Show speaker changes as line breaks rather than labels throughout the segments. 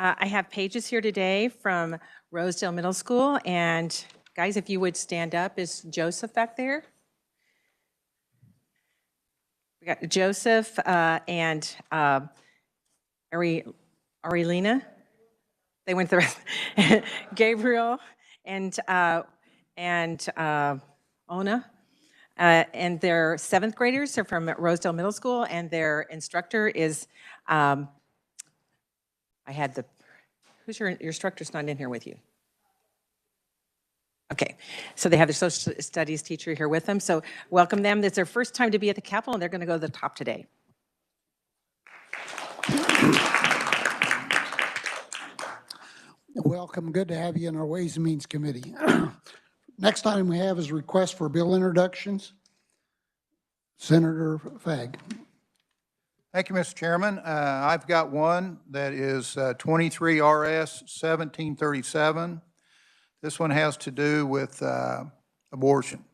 I have pages here today from Rosedale Middle School, and guys, if you would stand up, is Joseph back there? We got Joseph and Arilina. They went the rest. Gabriel and Ona. And they're 7th graders. They're from Rosedale Middle School, and their instructor is, who's your instructor's not in here with you? Okay, so they have their social studies teacher here with them. So welcome them. It's their first time to be at the Capitol, and they're going to go to the top today.
Welcome. Good to have you in our Ways and Means Committee. Next item we have is a request for bill introductions. Senator Fagg.
Thank you, Mr. Chairman. I've got one that is 23 RS 1737. This one has to do with abortion.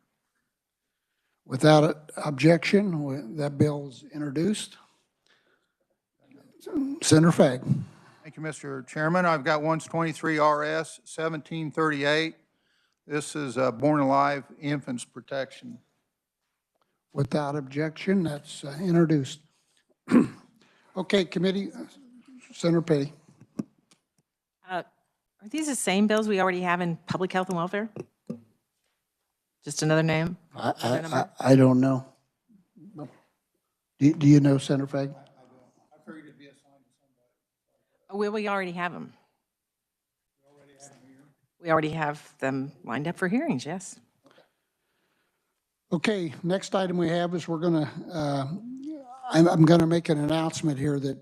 Without objection, that bill is introduced. Senator Fagg.
Thank you, Mr. Chairman. I've got one's 23 RS 1738. This is born alive infants protection.
Without objection, that's introduced. Okay, committee, Senator Petty.
Are these the same bills we already have in public health and welfare? Just another name?
I don't know. Do you know, Senator Fagg?
I figured it'd be assigned to somebody.
Oh, well, we already have them. We already have them lined up for hearings, yes.
Okay, next item we have is we're going to, I'm going to make an announcement here that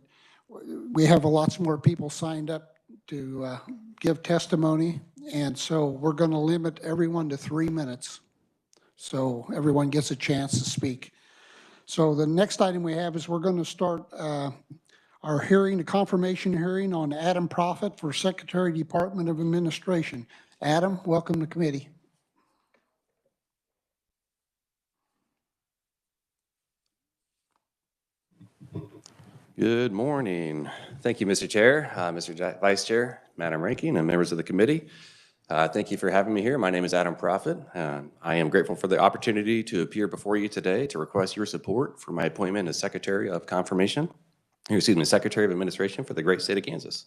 we have lots more people signed up to give testimony, and so we're going to limit everyone to 3 minutes so everyone gets a chance to speak. So the next item we have is we're going to start our hearing, the confirmation hearing on Adam Proffitt for Secretary, Department of Administration. Adam, welcome to committee.
Good morning. Thank you, Mr. Chair, Mr. Vice Chair, Madam Ranking, and members of the committee. Thank you for having me here. My name is Adam Proffitt. I am grateful for the opportunity to appear before you today to request your support for my appointment as Secretary of Secretary of Administration for the great state of Kansas.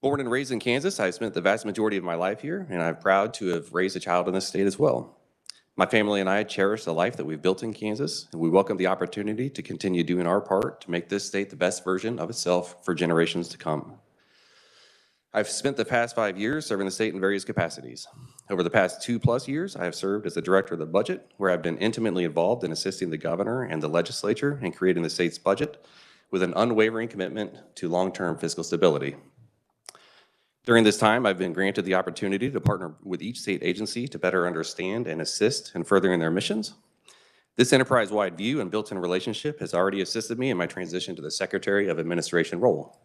Born and raised in Kansas, I've spent the vast majority of my life here, and I'm proud to have raised a child in this state as well. My family and I cherish the life that we've built in Kansas, and we welcome the opportunity to continue doing our part to make this state the best version of itself for generations to come. I've spent the past 5 years serving the state in various capacities. Over the past 2+ years, I have served as the Director of the Budget, where I've been intimately involved in assisting the governor and the legislature in creating the state's budget with an unwavering commitment to long-term fiscal stability. During this time, I've been granted the opportunity to partner with each state agency to better understand and assist in furthering their missions. This enterprise-wide view and built-in relationship has already assisted me in my transition to the Secretary of Administration role.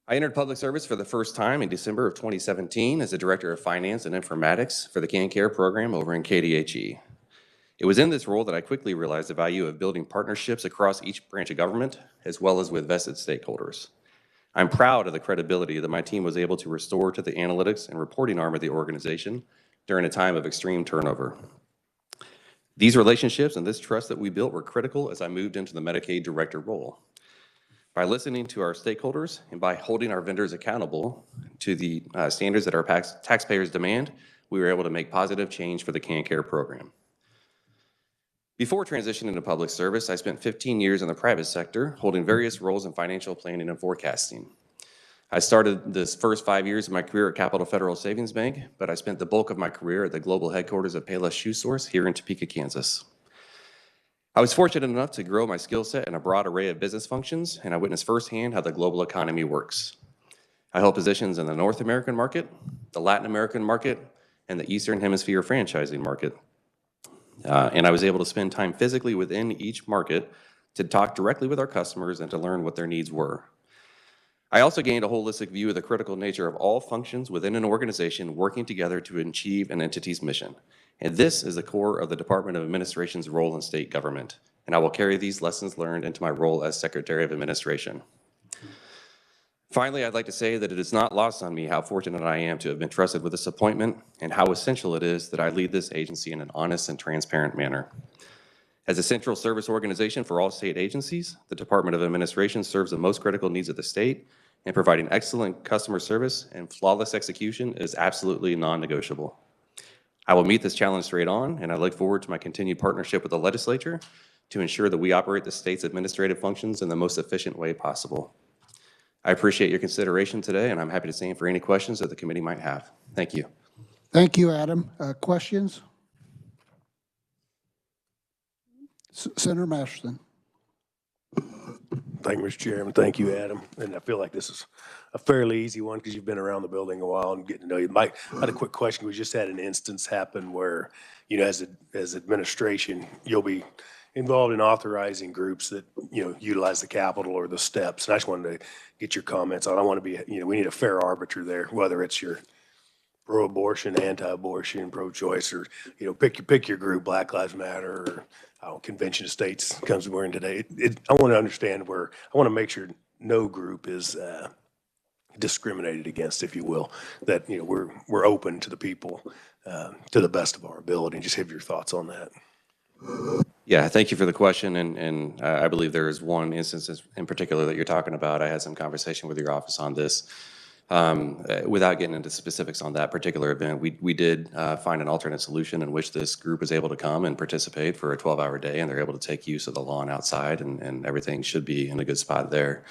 I entered public service for the first time in December of 2017 as the Director of Finance and Informatics for the CanCare program over in KDHE. It was in this role that I quickly realized the value of building partnerships across each branch of government, as well as with vested stakeholders. I'm proud of the credibility that my team was able to restore to the analytics and reporting arm of the organization during a time of extreme turnover. These relationships and this trust that we built were critical as I moved into the Medicaid Director role. By listening to our stakeholders and by holding our vendors accountable to the standards that our taxpayers demand, we were able to make positive change for the CanCare program. Before transitioning to public service, I spent 15 years in the private sector, holding various roles in financial planning and forecasting. I started this first 5 years of my career at Capital Federal Savings Bank, but I spent the bulk of my career at the global headquarters of Payless Shoe Source here in Topeka, Kansas. I was fortunate enough to grow my skill set in a broad array of business functions, and I witnessed firsthand how the global economy works. I held positions in the North American market, the Latin American market, and the Eastern Hemisphere franchising market. And I was able to spend time physically within each market to talk directly with our customers and to learn what their needs were. I also gained a holistic view of the critical nature of all functions within an organization working together to achieve an entity's mission. And this is the core of the Department of Administration's role in state government. And I will carry these lessons learned into my role as Secretary of Administration. Finally, I'd like to say that it is not lost on me how fortunate I am to have been trusted with this appointment and how essential it is that I lead this agency in an honest and transparent manner. As a central service organization for all state agencies, the Department of Administration serves the most critical needs of the state, and providing excellent customer service and flawless execution is absolutely non-negotiable. I will meet this challenge straight on, and I look forward to my continued partnership with the legislature to ensure that we operate the state's administrative functions in the most efficient way possible. I appreciate your consideration today, and I'm happy to stand for any questions that the committee might have. Thank you.
Thank you, Adam. Questions? Senator Masterson.
Thank you, Mr. Chairman. Thank you, Adam. And I feel like this is a fairly easy one because you've been around the building a while and getting to know you. Mike, I had a quick question. We just had an instance happen where, as administration, you'll be involved in authorizing groups that, utilize the Capitol or the steps. And I just wanted to get your comments on, I want to be, we need a fair arbiter there, whether it's your pro-abortion, anti-abortion, pro-choice, or, pick your group, Black Lives Matter, or Convention of States comes we're in today. I want to understand I want to make sure no group is discriminated against, if you will, that, we're open to the people to the best of our ability. Just have your thoughts on that.
Yeah, thank you for the question, and I believe there is one instance in particular that you're talking about. I had some conversation with your office on this. Without getting into specifics on that particular event, we did find an alternate solution in which this group is able to come and participate for a 12-hour day, and they're able to take use of the lawn outside, and everything should be in a good spot there.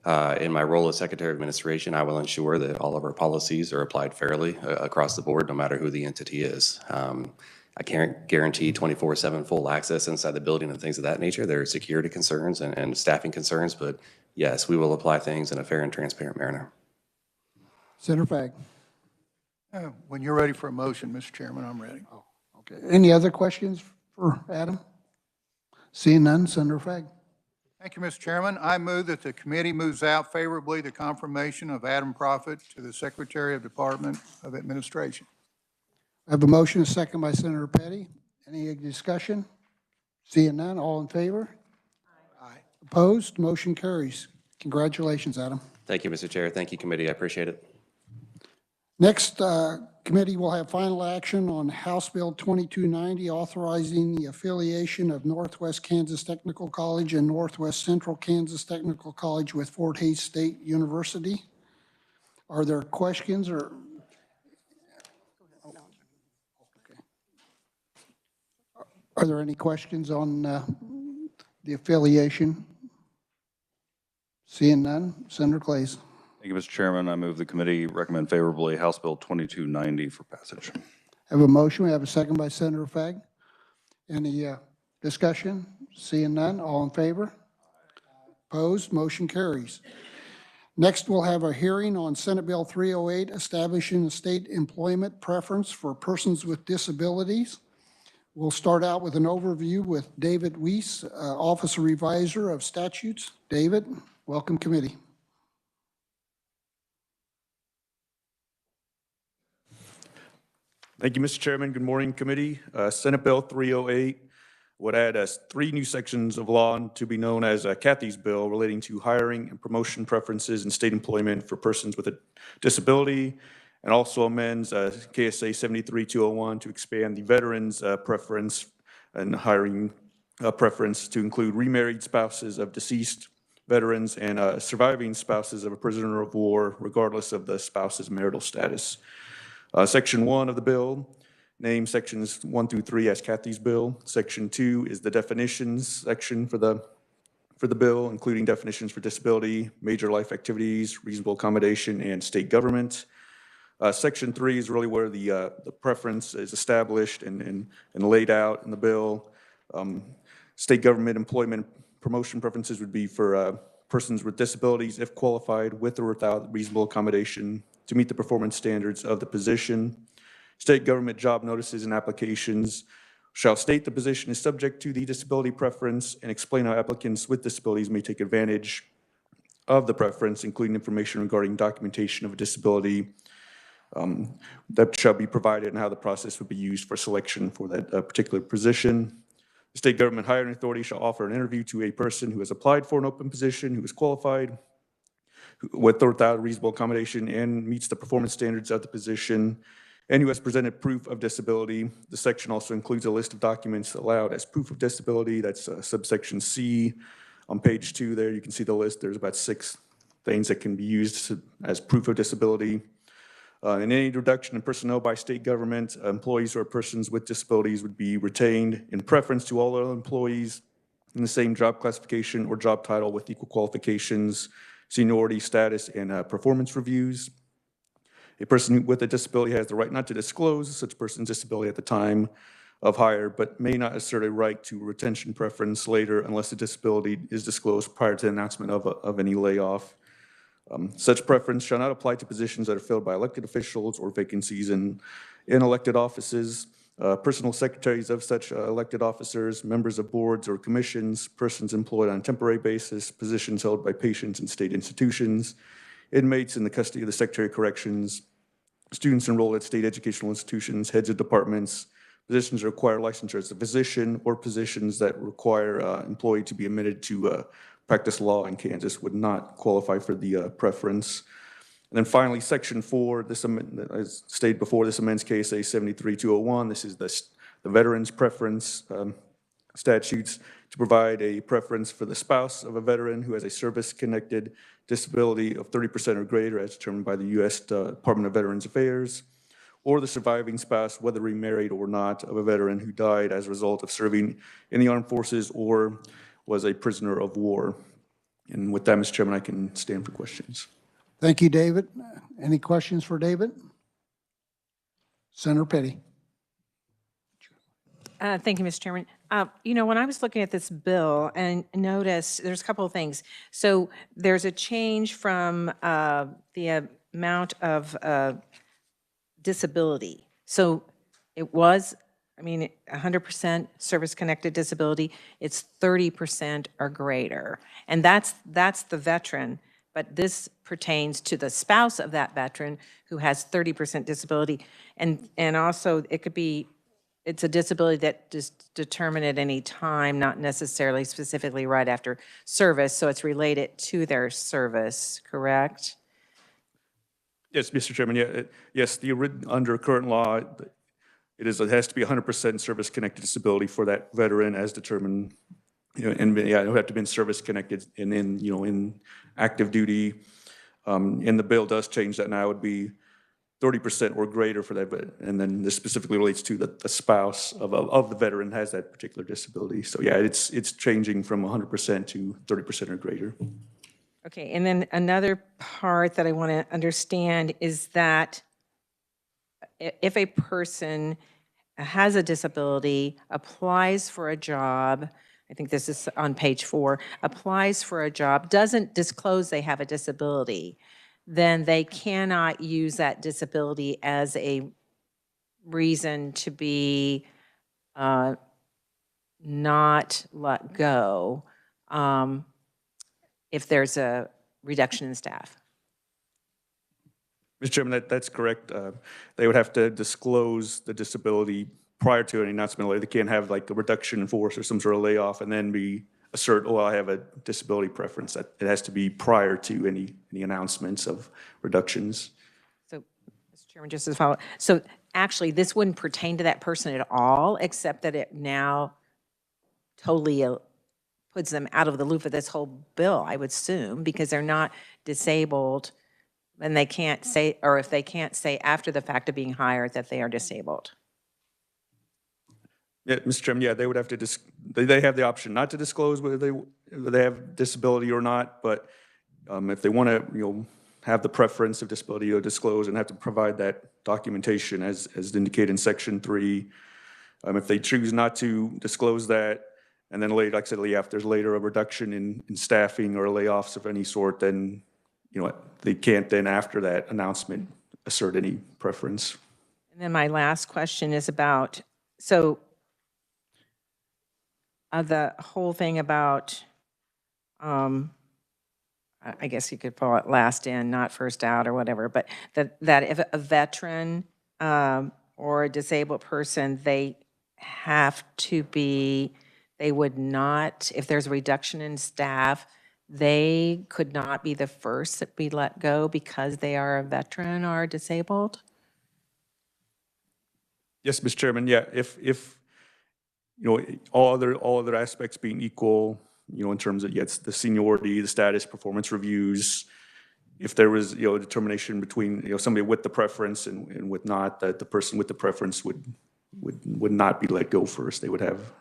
In my role as Secretary of Administration, I will ensure that all of our policies are applied fairly across the board, no matter who the entity is. I can't guarantee 24/7 full access inside the building and things of that nature. There are security concerns and staffing concerns, but yes, we will apply things in a fair and transparent manner.
Senator Fagg.
When you're ready for a motion, Mr. Chairman, I'm ready.
Oh, okay. Any other questions for Adam? Seeing none, Senator Fagg.
Thank you, Mr. Chairman. I move that the committee moves out favorably the confirmation of Adam Prophet to the Secretary of Department of Administration.
I have a motion, a second by Senator Petty. Any discussion? Seeing none, all in favor?
Aye.
Opposed? Motion carries. Congratulations, Adam.
Thank you, Mr. Chair. Thank you, committee. I appreciate it.
Next, committee will have final action on House Bill 2290, authorizing the affiliation of Northwest Kansas Technical College and Northwest Central Kansas Technical College with Fort Hays State University. Are there questions or? Okay. Are there any questions on the affiliation? Seeing none, Senator Clays.
Thank you, Mr. Chairman. I move the committee recommend favorably House Bill 2290 for passage.
I have a motion. We have a second by Senator Fagg. Any discussion? Seeing none, all in favor? Opposed? Motion carries. Next, we'll have a hearing on Senate Bill 308, establishing a state employment preference for persons with disabilities. We'll start out with an overview with David Weiss, Officer Reviser of Statutes. David, welcome, committee.
Thank you, Mr. Chairman. Good morning, committee. Senate Bill 308 would add 3 new sections of law to be known as Kathy's Bill, relating to hiring and promotion preferences in state employment for persons with a disability, and also amends KSA 73201 to expand the veterans' preference and hiring preference to include remarried spouses of deceased veterans and surviving spouses of a prisoner of war, regardless of the spouse's marital status. Section 1 of the bill names sections 1 through 3 as Kathy's Bill. Section 2 is the definitions section for the bill, including definitions for disability, major life activities, reasonable accommodation, and state government. Section 3 is really where the preference is established and laid out in the bill. State government employment promotion preferences would be for persons with disabilities if qualified with or without reasonable accommodation to meet the performance standards of the position. State government job notices and applications shall state the position is subject to the disability preference and explain how applicants with disabilities may take advantage of the preference, including information regarding documentation of a disability that shall be provided and how the process would be used for selection for that particular position. The state government hiring authority shall offer an interview to a person who has applied for an open position, who is qualified, with or without reasonable accommodation and meets the performance standards of the position, and who has presented proof of disability. The section also includes a list of documents allowed as proof of disability. That's subsection C. On page 2 there, you can see the list. There's about 6 things that can be used as proof of disability. And any reduction in personnel by state government, employees or persons with disabilities would be retained in preference to all other employees in the same job classification or job title with equal qualifications, seniority, status, and performance reviews. A person with a disability has the right not to disclose such person's disability at the time of hire, but may not assert a right to retention preference later unless the disability is disclosed prior to the announcement of any layoff. Such preference shall not apply to positions that are filled by elected officials or vacancies in elected offices, personal secretaries of such elected officers, members of boards or commissions, persons employed on a temporary basis, positions held by patients in state institutions, inmates in the custody of the Secretary of Corrections, students enrolled at state educational institutions, heads of departments, positions that require licensure as a physician, or positions that require employee to be admitted to practice law in Kansas would not qualify for the preference. And then finally, Section 4, this as stated before, this amends KSA 73201. This is the veterans preference statutes to provide a preference for the spouse of a veteran who has a service-connected disability of 30% or greater as determined by the U.S. Department of Veterans Affairs, or the surviving spouse, whether remarried or not, of a veteran who died as a result of serving in the armed forces or was a prisoner of war. And with that, Mr. Chairman, I can stand for questions.
Thank you, David. Any questions for David? Senator Petty.
Thank you, Mr. Chairman. You know, when I was looking at this bill and noticed, there's a couple of things. So there's a change from the amount of disability. So it was, I mean, 100% service-connected disability. It's 30% or greater. And that's the veteran. But this pertains to the spouse of that veteran who has 30% disability. And also, it could be, it's a disability that is determined at any time, not necessarily specifically right after service, so it's related to their service, correct?
Yes, Mr. Chairman, yes, under current law, it has to be 100% service-connected disability for that veteran as determined, you know, and yeah, it would have to be service-connected and in active duty. And the bill does change that now. It would be 30% or greater for that, and then this specifically relates to the spouse of the veteran has that particular disability. So yeah, it's changing from 100% to 30% or greater.
Okay, and then another part that I want to understand is that if a person has a disability, applies for a job, I think this is on page 4, applies for a job, doesn't disclose they have a disability, then they cannot use that disability as a reason to be not let go if there's a reduction in staff.
Mr. Chairman, that's correct. They would have to disclose the disability prior to any announcement. They can't have like a reduction in force or some sort of layoff and then assert, oh, I have a disability preference. That it has to be prior to any announcements of reductions.
So, Mr. Chairman, just as a follow-up, so actually this wouldn't pertain to that person at all, except that it now totally puts them out of the loop of this whole bill, I would assume, because they're not disabled and they can't say, or if they can't say after the fact of being hired that they are disabled.
Yeah, Mr. Chairman, yeah, they would have to, they have the option not to disclose whether they have disability or not, but if they want to, have the preference of disability, disclose and have to provide that documentation as indicated in Section 3. If they choose not to disclose that, and then later, like I said, if there's later a reduction in staffing or layoffs of any sort, then, they can't then after that announcement assert any preference.
And then my last question is about, so the whole thing about, I guess you could call it last in, not first out or whatever, but that if a veteran or a disabled person, they have to be, they would not, if there's a reduction in staff, they could not be the first that we let go because they are a veteran or disabled?
Yes, Mr. Chairman, yeah, if, you know, all other aspects being equal, you know, in terms of, yes, the seniority, the status, performance reviews, if there was, you know, a determination between, you know, somebody with the preference and with not, that the person with the preference would not be let go first. They would have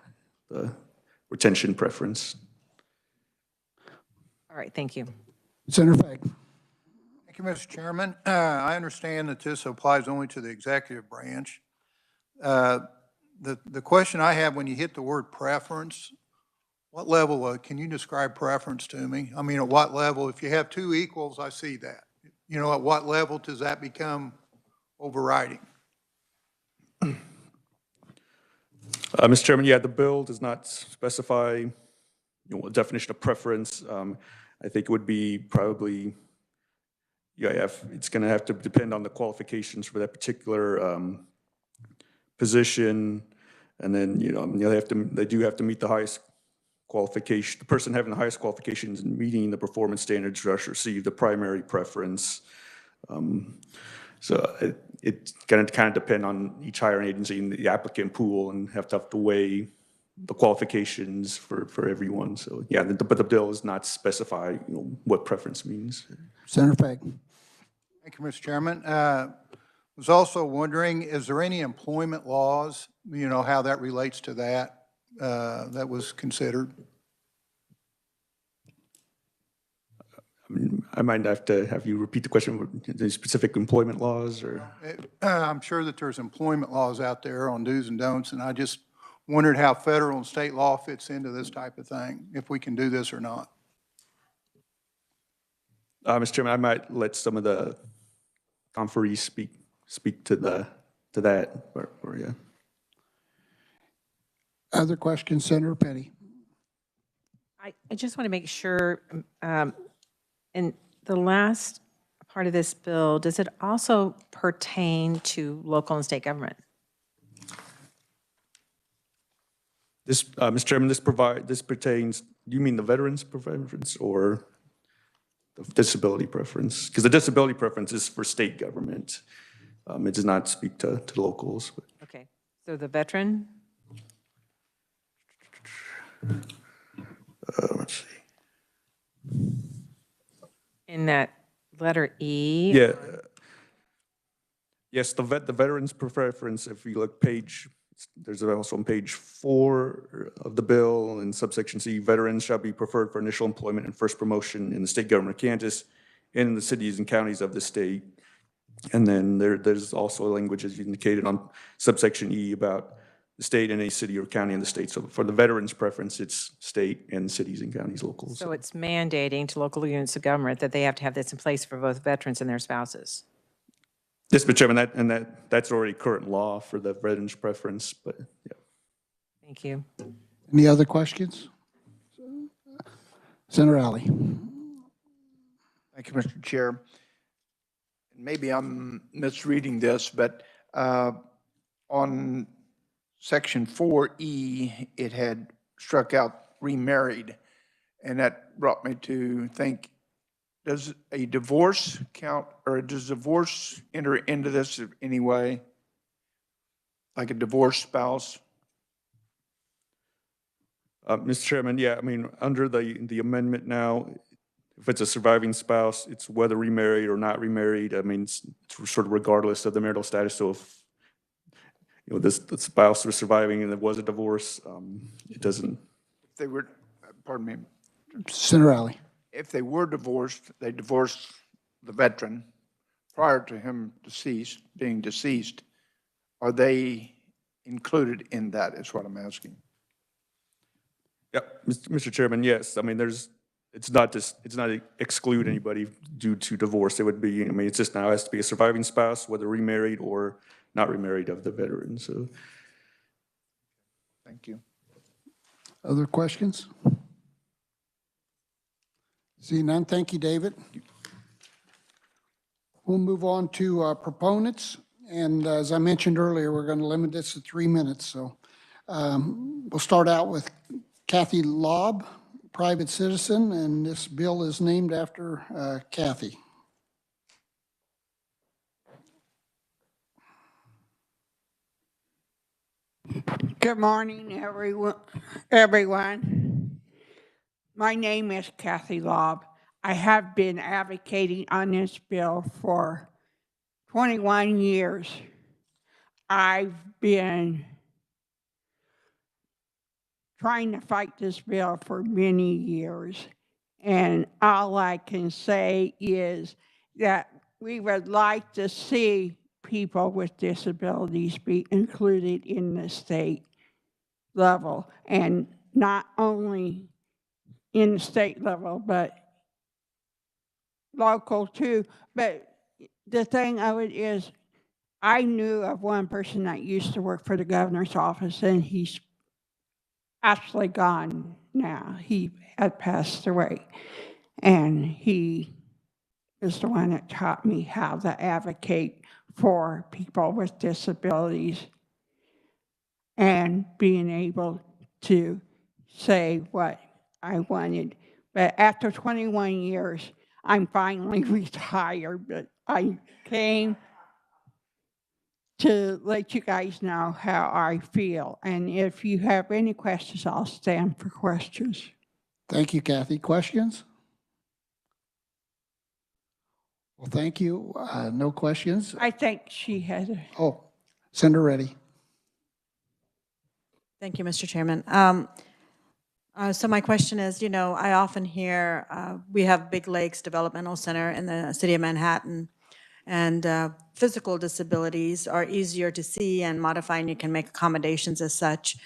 the retention preference.
All right, thank you.
Senator Fagg.
Thank you, Mr. Chairman. I understand that this applies only to the executive branch. The question I have, when you hit the word preference, what level, can you describe preference to me? I mean, at what level, if you have two equals, I see that. You know, at what level does that become overriding?
Mr. Chairman, yeah, the bill does not specify, you know, a definition of preference. I think it would be probably, yeah, it's going to have to depend on the qualifications for that particular position. And then, you know, they do have to meet the highest qualification. The person having the highest qualifications and meeting the performance standards must receive the primary preference. So it's going to kind of depend on each hiring agency and the applicant pool, and have to weigh the qualifications for everyone. So yeah, but the bill does not specify, you know, what preference means.
Senator Fagg.
Thank you, Mr. Chairman. Was also wondering, is there any employment laws, you know, how that relates to that, that was considered?
I might have to have you repeat the question. The specific employment laws, or?
I'm sure that there's employment laws out there on do's and don'ts, and I just wondered how federal and state law fits into this type of thing, if we can do this or not.
Mr. Chairman, I might let some of the conferees speak to that, or yeah.
Other questions, Senator Petty?
I just want to make sure, in the last part of this bill, does it also pertain to local and state government?
This, Mr. Chairman, this pertains, you mean the veterans preference or the disability preference? Because the disability preference is for state government. It does not speak to locals.
Okay, so the veteran?
Let's see.
In that letter E?
Yeah. Yes, the veterans preference, if you look there's also on page 4 of the bill in subsection C, veterans shall be preferred for initial employment and first promotion in the state government of Kansas and in the cities and counties of the state. And then there's also language, as you indicated, on subsection E about the state and a city or county in the state. So for the veterans preference, it's state and cities and counties, locals.
So it's mandating to local units of government that they have to have this in place for both veterans and their spouses.
Yes, Mr. Chairman, that's already current law for the veterans preference, but yeah.
Thank you.
Any other questions? Senator Alley.
Thank you, Mr. Chair. Maybe I'm misreading this, but on section 4E, it had struck out remarried, and that brought me to think, does a divorce count, or does divorce enter into this in any way? Like a divorced spouse?
Mr. Chairman, yeah, I mean, under the amendment now, if it's a surviving spouse, it's whether remarried or not remarried. I mean, it's sort of regardless of the marital status. So if, you know, the spouse was surviving and there was a divorce, it doesn't.
If they were, pardon me.
Senator Alley.
If they were divorced, they divorced the veteran prior to him being deceased, are they included in that, is what I'm asking?
Yeah, Mr. Chairman, yes. I mean, it's not exclude anybody due to divorce. It would be, I mean, it's just now has to be a surviving spouse, whether remarried or not remarried of the veteran, so.
Thank you.
Other questions? See none. Thank you, David. We'll move on to proponents. And as I mentioned earlier, we're going to limit this to 3 minutes. So we'll start out with Kathy Lobb. private citizen, and this bill is named after Kathy.
Good morning, everyone. My name is Kathy Lobb. I have been advocating on this bill for 21 years. I've been trying to fight this bill for many years. And all I can say is that we would like to see people with disabilities be included in the state level, and not only in the state level, but local too. But the thing of it is, I knew of one person that used to work for the governor's office, and he's actually gone now. He had passed away, and he is the one that taught me how to advocate for people with disabilities and being able to say what I wanted. But after 21 years, I'm finally retired, but I came to let you guys know how I feel. And if you have any questions, I'll stand for questions.
Thank you, Kathy. Questions? Well, thank you. No questions.
I think she has a...
Oh, Senator Reddy.
Thank you, Mr. Chairman. So my question is, I often hear we have Big Lakes Developmental Center in the city of Manhattan, and physical disabilities are easier to see and modify, and you can make accommodations as such.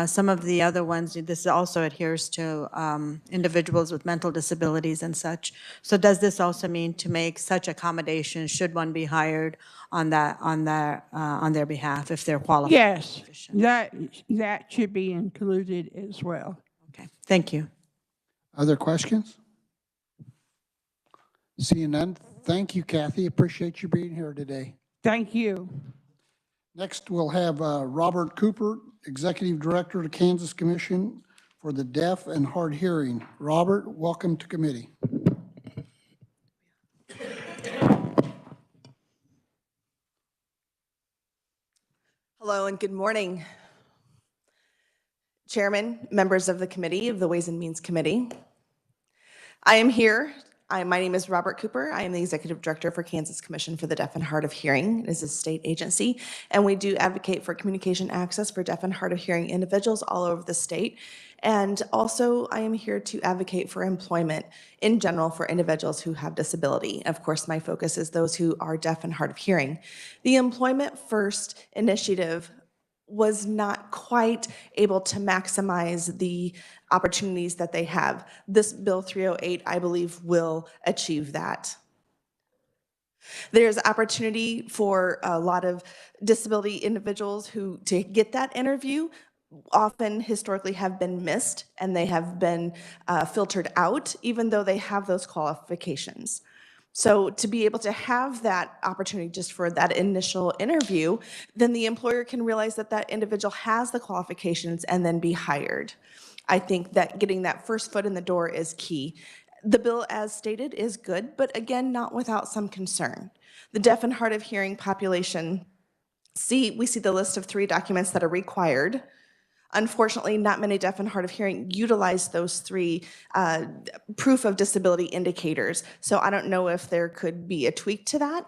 Some of the other ones, this also adheres to individuals with mental disabilities and such. So does this also mean to make such accommodations should one be hired on their behalf if they're qualified?
Yes, that should be included as well.
Okay, thank you.
Other questions? Seeing none, thank you, Kathy. Appreciate you being here today.
Thank you.
Next, we'll have Robert Cooper, Executive Director of the Kansas Commission for the Deaf and Hard Hearing. Robert, welcome to committee.
Hello and good morning. Chairman, members of the committee, of the Ways and Means Committee. I am here. My name is Robert Cooper. I am the Executive Director for Kansas Commission for the Deaf and Hard of Hearing. It is a state agency, and we do advocate for communication access for deaf and hard of hearing individuals all over the state. And also, I am here to advocate for employment in general for individuals who have disability. Of course, my focus is those who are deaf and hard of hearing. The Employment First initiative was not quite able to maximize the opportunities that they have. This Bill 308, I believe, will achieve that. There's opportunity for a lot of disability individuals who to get that interview often historically have been missed, and they have been filtered out even though they have those qualifications. So to be able to have that opportunity just for that initial interview, then the employer can realize that that individual has the qualifications and then be hired. I think that getting that first foot in the door is key. The bill, as stated, is good, but again, not without some concern. The deaf and hard of hearing population, we see the list of 3 documents that are required. Unfortunately, not many deaf and hard of hearing utilize those 3 proof of disability indicators. So I don't know if there could be a tweak to that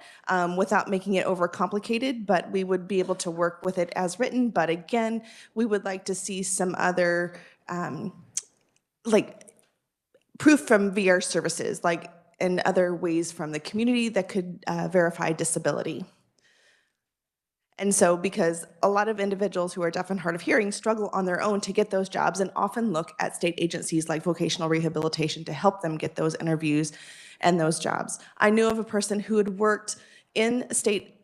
without making it overcomplicated, but we would be able to work with it as written. But again, we would like to see some other like proof from VR services, like in other ways from the community that could verify disability. And so because a lot of individuals who are deaf and hard of hearing struggle on their own to get those jobs and often look at state agencies like vocational rehabilitation to help them get those interviews and those jobs. I knew of a person who had worked in state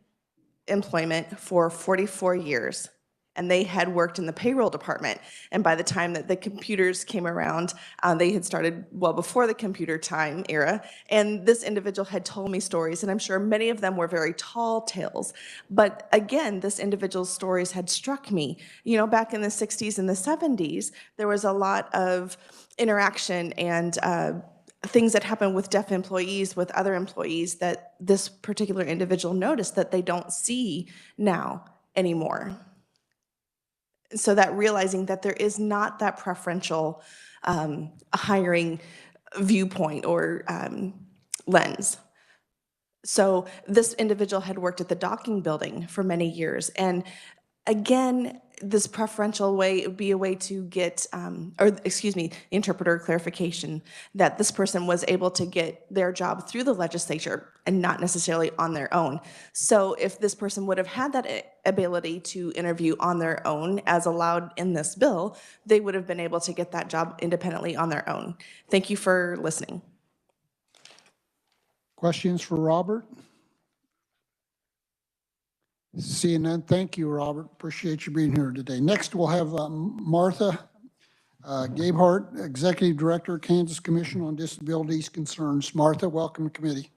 employment for 44 years and they had worked in the payroll department. And by the time that the computers came around, they had started well before the computer time era. And this individual had told me stories, and I'm sure many of them were very tall tales. But again, this individual's stories had struck me. You know, back in the 60s and the 70s, there was a lot of interaction and things that happen with deaf employees, with other employees, that this particular individual noticed that they don't see now anymore. So that realizing that there is not that preferential hiring viewpoint or lens. So this individual had worked at the docking building for many years. And again, this preferential way would be a way to get, the interpreter clarification that this person was able to get their job through the legislature and not necessarily on their own. So if this person would have had that ability to interview on their own as allowed in this bill, they would have been able to get that job independently on their own. Thank you for listening.
Questions for Robert? Seeing none, thank you, Robert. Appreciate you being here today. Next, we'll have Martha Gabehart, Executive Director, Kansas Commission on Disabilities Concerns. Martha, welcome to committee.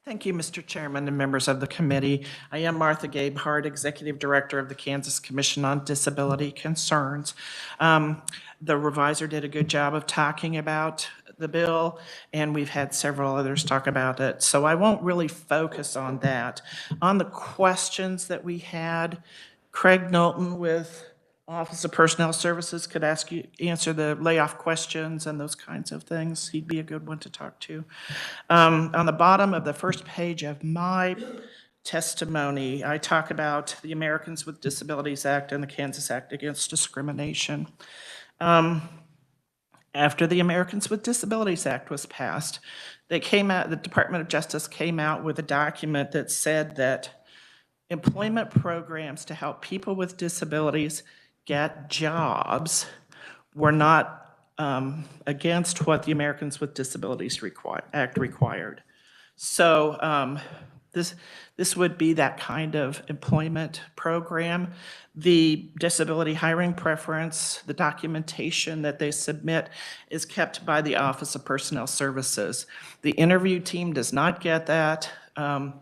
Thank you, Mr. Chairman and members of the committee. I am Martha Gabehart, Executive Director of the Kansas Commission on Disability Concerns. The reviser did a good job of talking about the bill, and we've had several others talk about it. So I won't really focus on that. On the questions that we had, Craig Knutson with Office of Personnel Services could answer the layoff questions and those kinds of things. He'd be a good one to talk to. On the bottom of the first page of my testimony, I talk about the Americans with Disabilities Act and the Kansas Act Against Discrimination. After the Americans with Disabilities Act was passed, the Department of Justice came out with a document that said that employment programs to help people with disabilities get jobs were not against what the Americans with Disabilities Act required. So this would be that kind of employment program. The disability hiring preference, the documentation that they submit is kept by the Office of Personnel Services. The interview team does not get that. I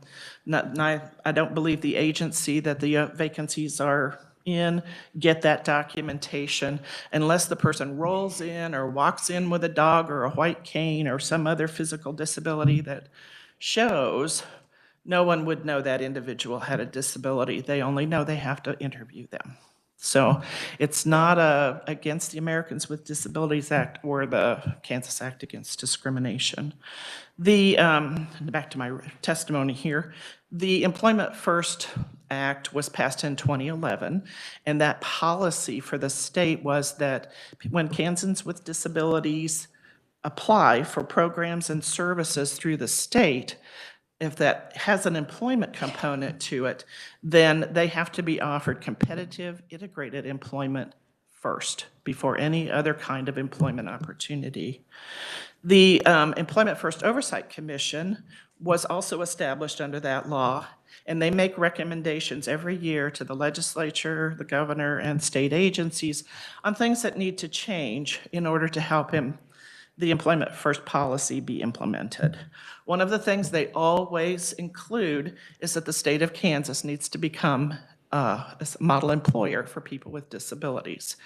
don't believe the agency that the vacancies are in get that documentation unless the person rolls in or walks in with a dog or a white cane or some other physical disability that shows. No one would know that individual had a disability. They only know they have to interview them. So it's not against the Americans with Disabilities Act or the Kansas Act Against Discrimination. Back to my testimony here, the Employment First Act was passed in 2011, and that policy for the state was that when Kansans with disabilities apply for programs and services through the state, if that has an employment component to it, then they have to be offered competitive, integrated employment first before any other kind of employment opportunity. The Employment First Oversight Commission was also established under that law, and they make recommendations every year to the legislature, the governor, and state agencies on things that need to change in order to help the Employment First policy be implemented. One of the things they always include is that the state of Kansas needs to become a model employer for people with disabilities.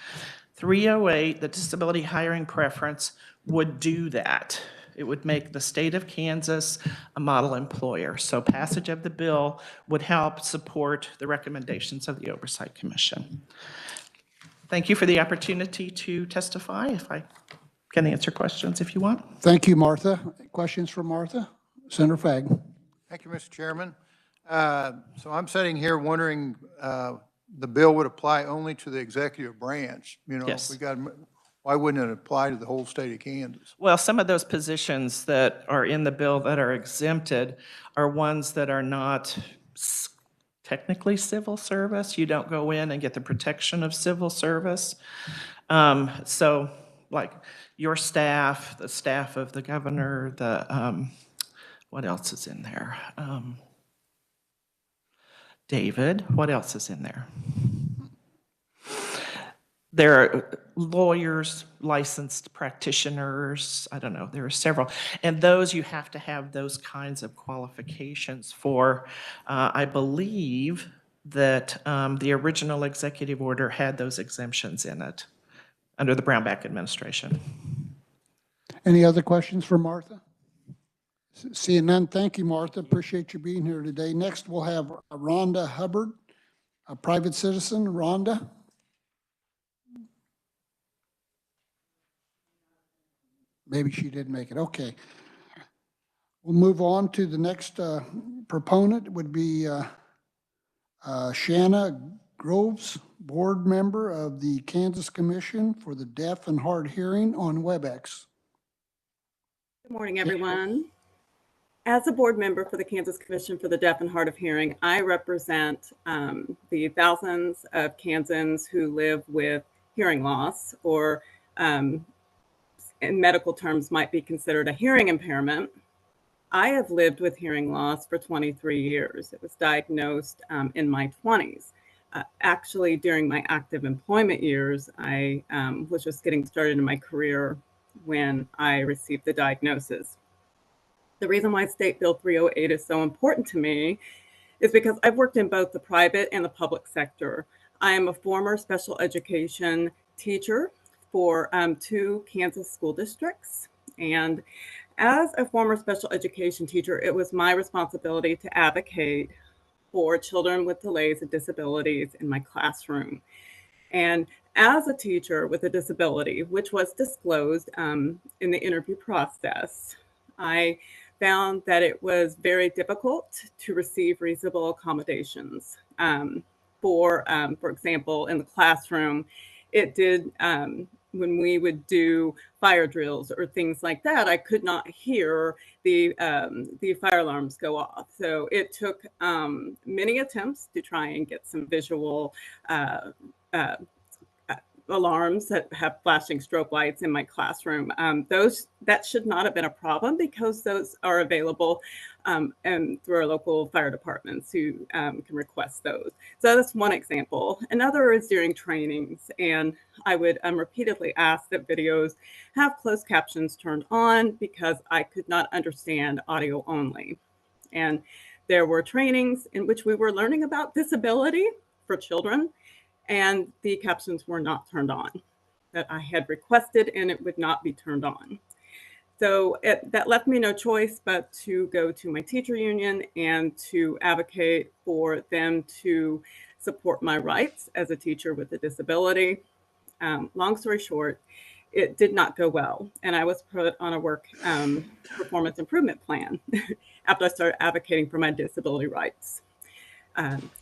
308, the disability hiring preference, would do that. It would make the state of Kansas a model employer. So passage of the bill would help support the recommendations of the Oversight Commission. Thank you for the opportunity to testify. If I can answer questions if you want.
Thank you, Martha. Questions for Martha? Senator Fagg.
Thank you, Mr. Chairman. So I'm sitting here wondering, the bill would apply only to the executive branch. You know,
Yes.
Why wouldn't it apply to the whole state of Kansas?
Well, some of those positions that are in the bill that are exempted are ones that are not technically civil service. You don't go in and get the protection of civil service. So like your staff, the staff of the governor, what else is in there? David, what else is in there? there are lawyers, licensed practitioners, I don't know, there are several. And those, you have to have those kinds of qualifications for. I believe that the original executive order had those exemptions in it under the Brownback administration.
Any other questions for Martha? Seeing none, thank you, Martha. Appreciate you being here today. Next, we'll have Rhonda Hubbard, a private citizen. Rhonda? Maybe she didn't make it. Okay. We'll move on to the next proponent. Would be Shanna Groves, board member of the Kansas Commission for the Deaf and Hard Hearing on WebEx.
Good morning, everyone. As a board member for the Kansas Commission for the Deaf and Hard of Hearing, I represent the thousands of Kansans who live with hearing loss, or in medical terms might be considered a hearing impairment. I have lived with hearing loss for 23 years. It was diagnosed in my 20s. Actually, during my active employment years, I was just getting started in my career when I received the diagnosis. The reason why State Bill 308 is so important to me is because I've worked in both the private and the public sector. I am a former special education teacher for 2 Kansas school districts. And as a former special education teacher, it was my responsibility to advocate for children with delays and disabilities in my classroom. And as a teacher with a disability, which was disclosed in the interview process, I found that it was very difficult to receive reasonable accommodations. For example, in the classroom, it did, when we would do fire drills or things like that, I could not hear the fire alarms go off. So it took many attempts to try and get some visual alarms that have flashing strobe lights in my classroom. That should not have been a problem because those are available and through our local fire departments who can request those. So that's one example. Another is during trainings, and I would repeatedly ask that videos have closed captions turned on because I could not understand audio only. And there were trainings in which we were learning about disability for children, and the captions were not turned on that I had requested, and it would not be turned on. So that left me no choice but to go to my teacher union and to advocate for them to support my rights as a teacher with a disability. Long story short, it did not go well, and I was put on a work performance improvement plan after I started advocating for my disability rights.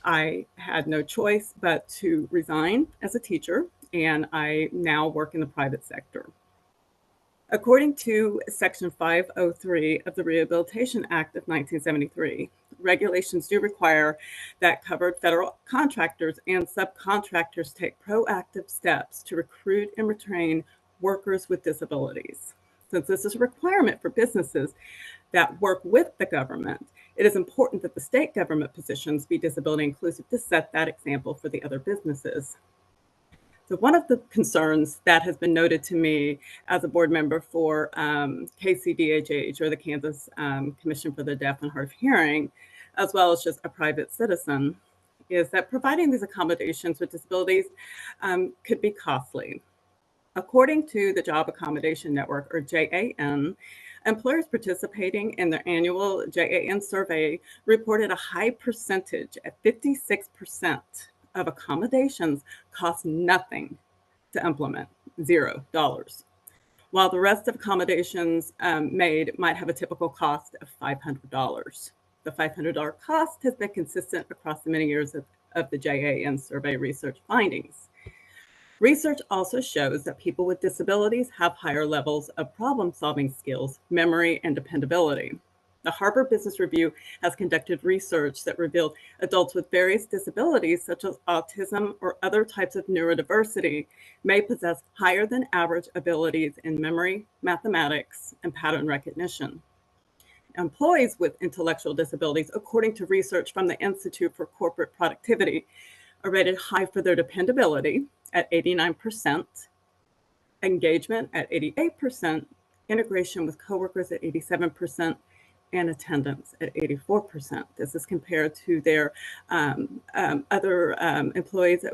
I had no choice but to resign as a teacher, and I now work in the private sector. According to Section 503 of the Rehabilitation Act of 1973, regulations do require that covered federal contractors and subcontractors take proactive steps to recruit and retain workers with disabilities. Since this is a requirement for businesses that work with the government, it is important that the state government positions be disability inclusive to set that example for the other businesses. So one of the concerns that has been noted to me as a board member for ks.gov, or the Kansas Commission for the Deaf and Hard of Hearing, as well as just a private citizen, is that providing these accommodations with disabilities could be costly. According to the Job Accommodation Network, or JAN, employers participating in their annual JAN survey reported a high percentage at 56% of accommodations cost nothing to implement, $0, while the rest of accommodations made might have a typical cost of $500. The $500 cost has been consistent across the many years of the JAN survey research findings. Research also shows that people with disabilities have higher levels of problem-solving skills, memory, and dependability. The Harvard Business Review has conducted research that revealed adults with various disabilities, such as autism or other types of neurodiversity, may possess higher than average abilities in memory, mathematics, and pattern recognition. Employees with intellectual disabilities, according to research from the Institute for Corporate Productivity, are rated high for their dependability at 89%, engagement at 88%, integration with coworkers at 87%, and attendance at 84%. This is compared to their other employees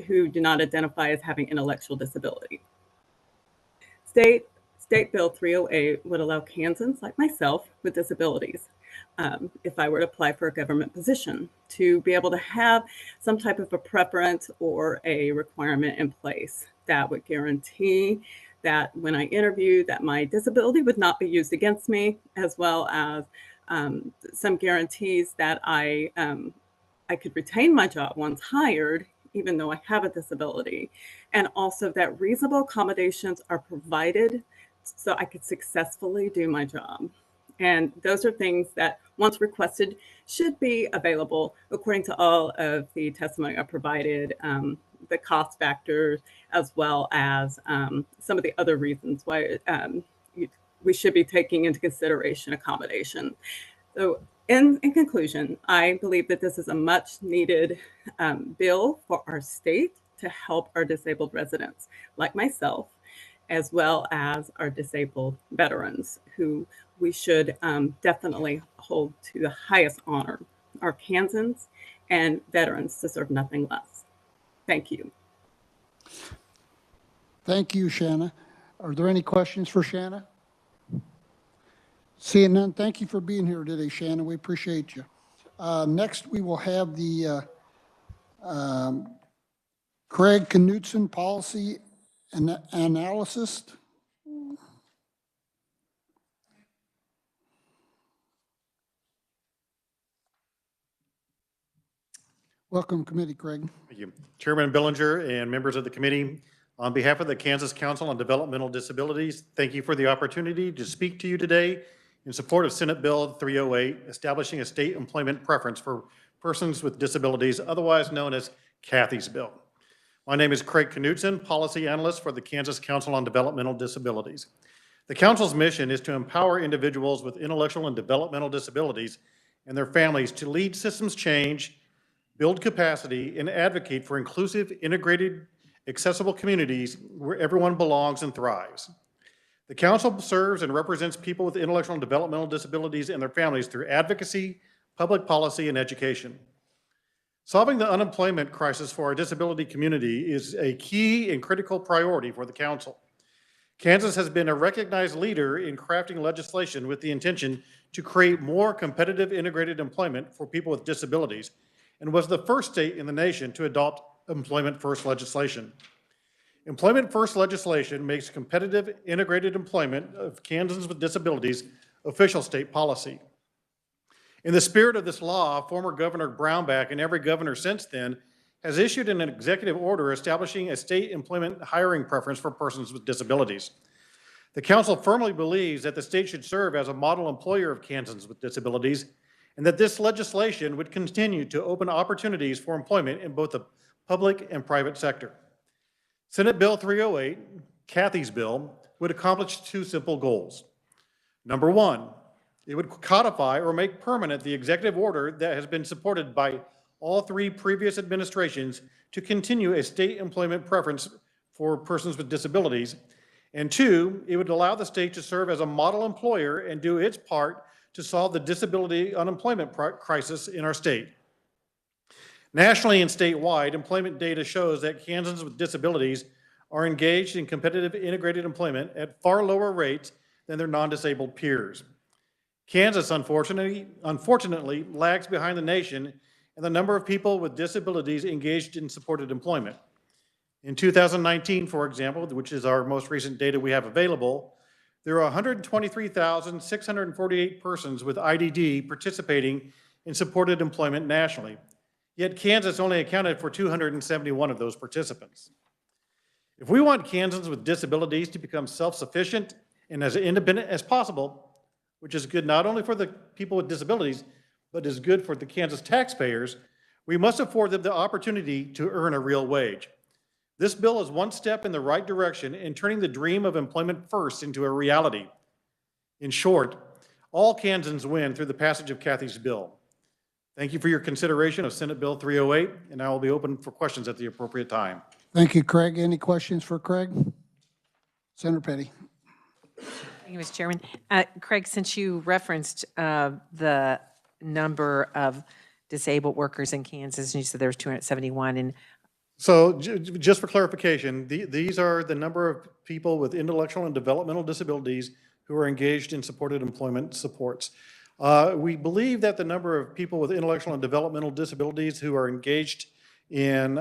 who do not identify as having intellectual disability. State Bill 308 would allow Kansans like myself with disabilities, if I were to apply for a government position, to be able to have some type of a preference or a requirement in place that would guarantee that when I interview that my disability would not be used against me, as well as some guarantees that I could retain my job once hired, even though I have a disability, and also that reasonable accommodations are provided so I could successfully do my job. And those are things that, once requested, should be available according to all of the testimony I provided, the cost factors, as well as some of the other reasons why we should be taking into consideration accommodation. So in conclusion, I believe that this is a much needed bill for our state to help our disabled residents like myself, as well as our disabled veterans, who we should definitely hold to the highest honor. Our Kansans and veterans deserve nothing less. Thank you.
Thank you, Shanna. Are there any questions for Shanna? Seeing none, thank you for being here today, Shanna. We appreciate you. Next, we will have the Craig Knutson Policy Analyst. Welcome, Committee, Craig.
Thank you. Chairman Billinger and members of the committee, on behalf of the Kansas Council on Developmental Disabilities, thank you for the opportunity to speak to you today in support of Senate Bill 308, establishing a state employment preference for persons with disabilities, otherwise known as Kathy's Bill. My name is Craig Knutson, Policy Analyst for the Kansas Council on Developmental Disabilities. The Council's mission is to empower individuals with intellectual and developmental disabilities and their families to lead systems change, build capacity, and advocate for inclusive, integrated, accessible communities where everyone belongs and thrives. The Council serves and represents people with intellectual and developmental disabilities and their families through advocacy, public policy, and education. Solving the unemployment crisis for our disability community is a key and critical priority for the Council. Kansas has been a recognized leader in crafting legislation with the intention to create more competitive integrated employment for people with disabilities, and was the first state in the nation to adopt Employment First legislation. Employment First legislation makes competitive integrated employment of Kansans with disabilities official state policy. In the spirit of this law, former Governor Brownback and every governor since then has issued an executive order establishing a state employment hiring preference for persons with disabilities. The Council firmly believes that the state should serve as a model employer of Kansans with disabilities, and that this legislation would continue to open opportunities for employment in both the public and private sector. Senate Bill 308, Kathy's bill, would accomplish two simple goals. Number one, it would codify or make permanent the executive order that has been supported by all three previous administrations to continue a state employment preference for persons with disabilities. And two, it would allow the state to serve as a model employer and do its part to solve the disability unemployment crisis in our state. Nationally and statewide, employment data shows that Kansans with disabilities are engaged in competitive integrated employment at far lower rates than their non-disabled peers. Kansas, unfortunately, lags behind the nation in the number of people with disabilities engaged in supported employment. In 2019, for example, which is our most recent data we have available, there are 123,648 persons with IDD participating in supported employment nationally. Yet Kansas only accounted for 271 of those participants. If we want Kansans with disabilities to become self-sufficient and as independent as possible, which is good not only for the people with disabilities, but is good for the Kansas taxpayers, we must afford them the opportunity to earn a real wage. This bill is one step in the right direction in turning the dream of employment first into a reality. In short, all Kansans win through the passage of Kathy's bill. Thank you for your consideration of Senate Bill 308, and I will be open for questions at the appropriate time.
Thank you, Craig. Any questions for Craig? Senator Petty.
Thank you, Mr. Chairman. Craig, since you referenced the number of disabled workers in Kansas, and you said there was 271, and
So just for clarification, these are the number of people with intellectual and developmental disabilities who are engaged in supported employment supports. We believe that the number of people with intellectual and developmental disabilities who are engaged in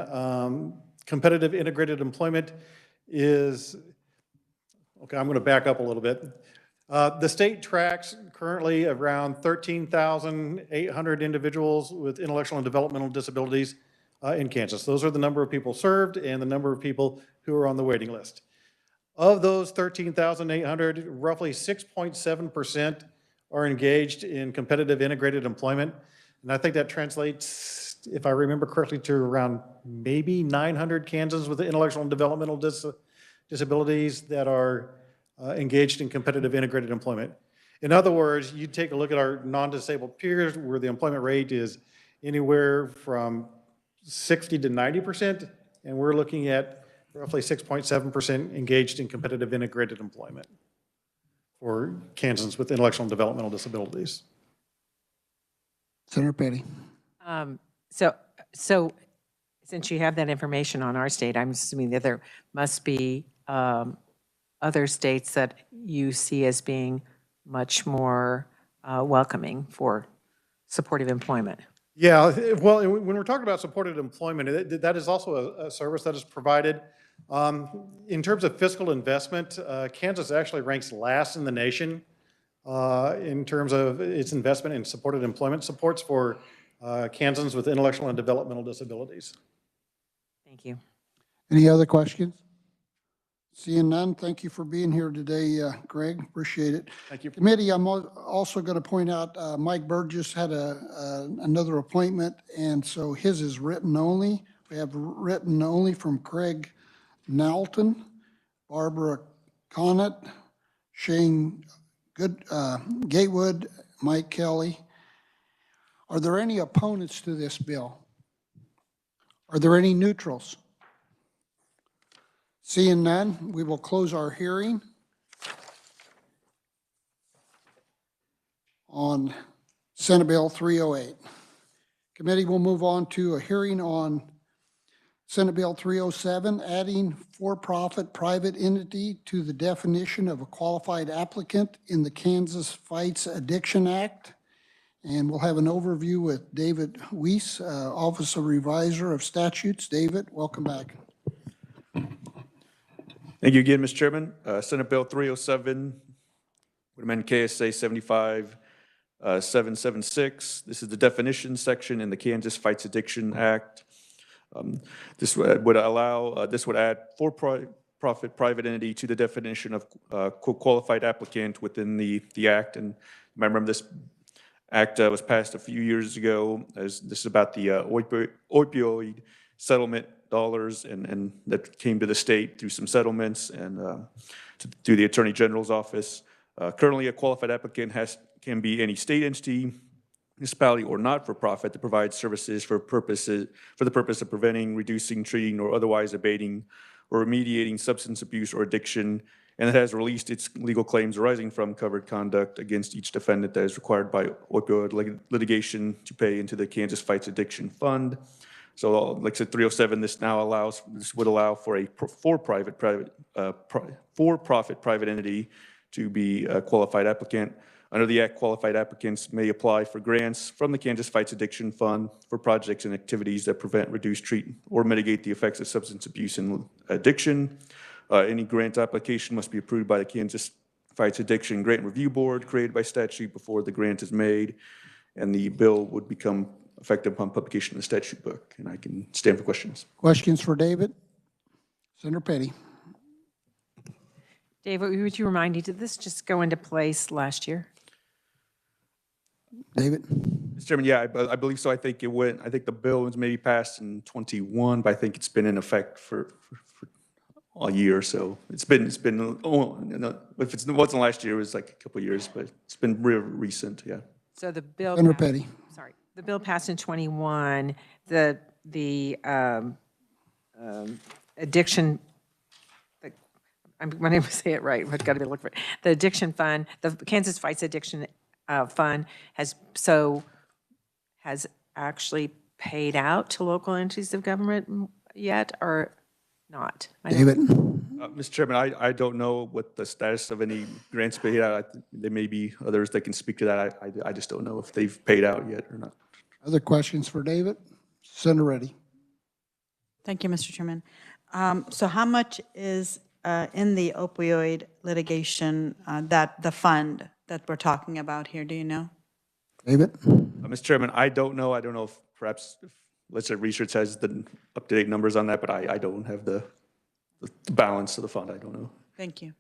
competitive integrated employment is, okay, I'm going to back up a little bit. The state tracks currently around 13,800 individuals with intellectual and developmental disabilities in Kansas. Those are the number of people served and the number of people who are on the waiting list. Of those 13,800, roughly 6.7% are engaged in competitive integrated employment. And I think that translates, if I remember correctly, to around maybe 900 Kansans with intellectual and developmental disabilities that are engaged in competitive integrated employment. In other words, you take a look at our non-disabled peers where the employment rate is anywhere from 60 to 90%, and we're looking at roughly 6.7% engaged in competitive integrated employment for Kansans with intellectual and developmental disabilities.
Senator Petty.
So since you have that information on our state, I'm assuming that there must be other states that you see as being much more welcoming for supportive employment.
Yeah, well, when we're talking about supported employment, that is also a service that is provided. In terms of fiscal investment, Kansas actually ranks last in the nation in terms of its investment in supported employment supports for Kansans with intellectual and developmental disabilities.
Thank you.
Any other questions? Seeing none, thank you for being here today, Greg. Appreciate it.
Thank you.
Committee, I'm also going to point out Mike Burgess had another appointment, and so his is written only. We have written only from Craig Knutson, Barbara Connett, Shane Gatewood, Mike Kelly. Are there any opponents to this bill? Are there any neutrals? Seeing none, we will close our hearing on Senate Bill 308. Committee will move on to a hearing on Senate Bill 307, adding for-profit private entity to the definition of a qualified applicant in the Kansas Fights Addiction Act. And we'll have an overview with David Weiss, Office of Revisor of Statutes. David, welcome back.
Thank you again, Mr. Chairman. Senate Bill 307 would amend KSA 75776. This is the definition section in the Kansas Fights Addiction Act. This would add for-profit private entity to the definition of qualified applicant within the act. And I remember this act was passed a few years ago. This is about the opioid settlement dollars, and that came to the state through some settlements and through the Attorney General's office. Currently, a qualified applicant can be any state entity, municipality, or not-for-profit that provides services for the purpose of preventing, reducing, treating, or otherwise abating or remediating substance abuse or addiction, and it has released its legal claims arising from covered conduct against each defendant that is required by opioid litigation to pay into the Kansas Fights Addiction Fund. So, like I said, 307, this would allow for a for-profit private entity to be a qualified applicant. Under the Act, qualified applicants may apply for grants from the Kansas Fights Addiction Fund for projects and activities that prevent, reduce, treat, or mitigate the effects of substance abuse and addiction. Any grant application must be approved by the Kansas Fights Addiction Grant Review Board, created by statute before the grant is made, and the bill would become effective upon publication in the statute book. And I can stand for questions.
Questions for David? Senator Petty.
David, would you remind me, did this just go into place last year?
David?
Mr. Chairman, yeah, I believe so. I think the bill was maybe passed in 21, but I think it's been in effect for a year or so. If it wasn't last year, it was like a couple of years, but it's been real recent, yeah.
So the bill.
Senator Petty.
Sorry. the bill passed in '21, the addiction, I'm going to say it right, I've got to look for it. The addiction fund, the Kansas Fights Addiction Fund has actually paid out to local entities of government yet, or not?
David?
Mr. Chairman, I don't know what the status of any grants paid out. There may be others that can speak to that. I just don't know if they've paid out yet or not.
Other questions for David? Senator Reddy.
Thank you, Mr. Chairman. So how much is in the opioid litigation, that the fund that we're talking about here, do you know?
David?
Mr. Chairman, I don't know. I don't know if perhaps Legislative Research has the up-to-date numbers on that, but I don't have the balance of the fund. I don't know.
Thank you.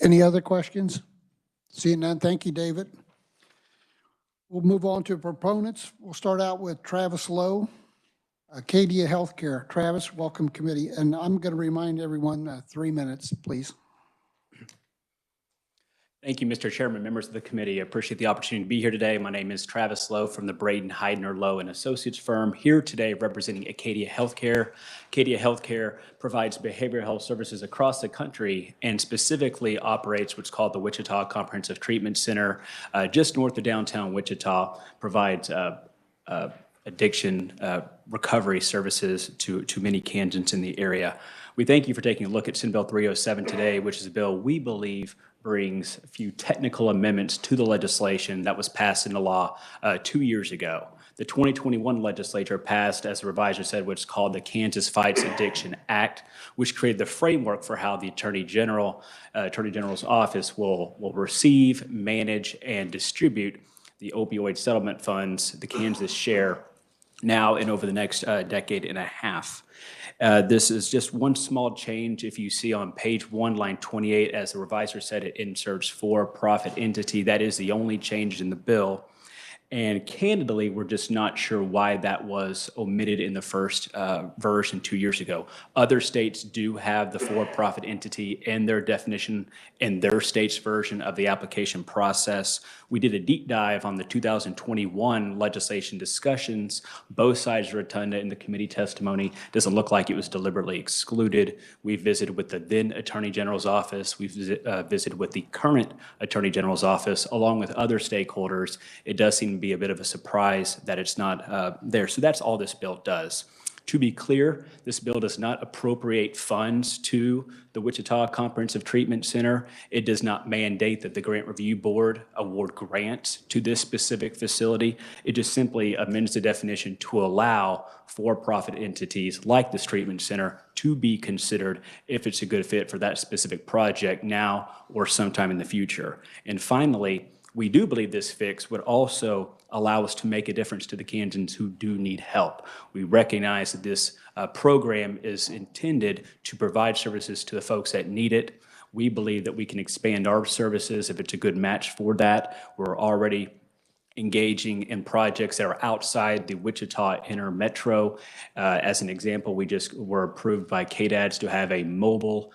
Any other questions? Seeing none, thank you, David. We'll move on to proponents. We'll start out with Travis Lowe, Acadia Healthcare. Travis, welcome committee. And I'm going to remind everyone 3 minutes, please.
Thank you, Mr. Chairman, members of the committee. I appreciate the opportunity to be here today. My name is Travis Lowe from the Braden, Heidner, Lowe & Associates firm, here today representing Acadia Healthcare. Acadia Healthcare provides behavioral health services across the country and specifically operates what's called the Wichita Comprehensive Treatment Center, just north of downtown Wichita, provides addiction recovery services to many Kansans in the area. We thank you for taking a look at Senate Bill 307 today, which is a bill we believe brings a few technical amendments to the legislation that was passed into law 2 years ago. The 2021 legislature passed, as the revisor said, what's called the Kansas Fights Addiction Act, which created the framework for how the Attorney General's office will receive, manage, and distribute the opioid settlement funds, the Kansas share, now and over the next decade and a half. This is just one small change. If you see on page 1, line 28, as the revisor said, it inserts for-profit entity. That is the only change in the bill. And candidly, we're just not sure why that was omitted in the first version 2 years ago. Other states do have the for-profit entity in their definition in their state's version of the application process. We did a deep dive on the 2021 legislation discussions. Both sides are rotunda in the committee testimony. Doesn't look like it was deliberately excluded. We visited with the then Attorney General's office. We visited with the current Attorney General's office, along with other stakeholders. It does seem to be a bit of a surprise that it's not there. So that's all this bill does. To be clear, this bill does not appropriate funds to the Wichita Comprehensive Treatment Center. It does not mandate that the Grant Review Board award grants to this specific facility. It just simply amends the definition to allow for-profit entities like this treatment center to be considered if it's a good fit for that specific project now or sometime in the future. And finally, we do believe this fix would also allow us to make a difference to the Kansans who do need help. We recognize that this program is intended to provide services to the folks that need it. We believe that we can expand our services if it's a good match for that. We're already engaging in projects that are outside the Wichita inner metro. As an example, we just were approved by KDADS to have a mobile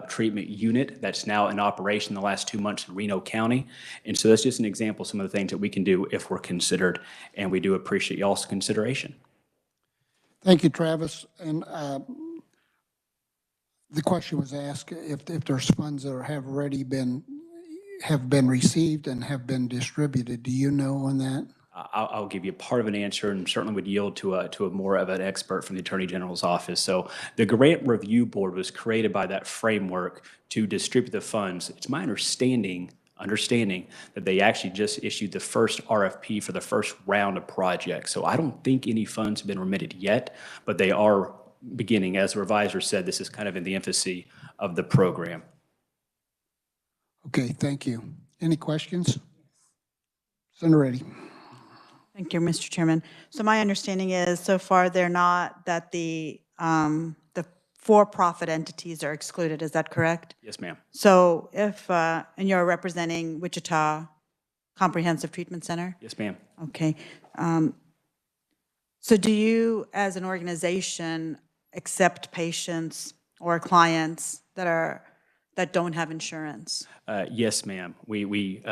treatment unit that's now in operation the last 2 months in Reno County. And so that's just an example of some of the things that we can do if we're considered, and we do appreciate y'all's consideration.
Thank you, Travis. And the question was asked if there's funds that have already been received and have been distributed. Do you know on that?
I'll give you part of an answer and certainly would yield to a more of an expert from the Attorney General's office. So the Grant Review Board was created by that framework to distribute the funds. It's my understanding that they actually just issued the first RFP for the first round of projects. So I don't think any funds have been remitted yet, but they are beginning. As the revisor said, this is kind of in the infancy of the program.
Okay, thank you. Any questions? Senator Reddy.
Thank you, Mr. Chairman. So my understanding is so far they're not, that the for-profit entities are excluded. Is that correct?
Yes, ma'am.
So if, and you're representing Wichita Comprehensive Treatment Center?
Yes, ma'am.
Okay. So do you, as an organization, accept patients or clients that don't have insurance?
Yes, ma'am. We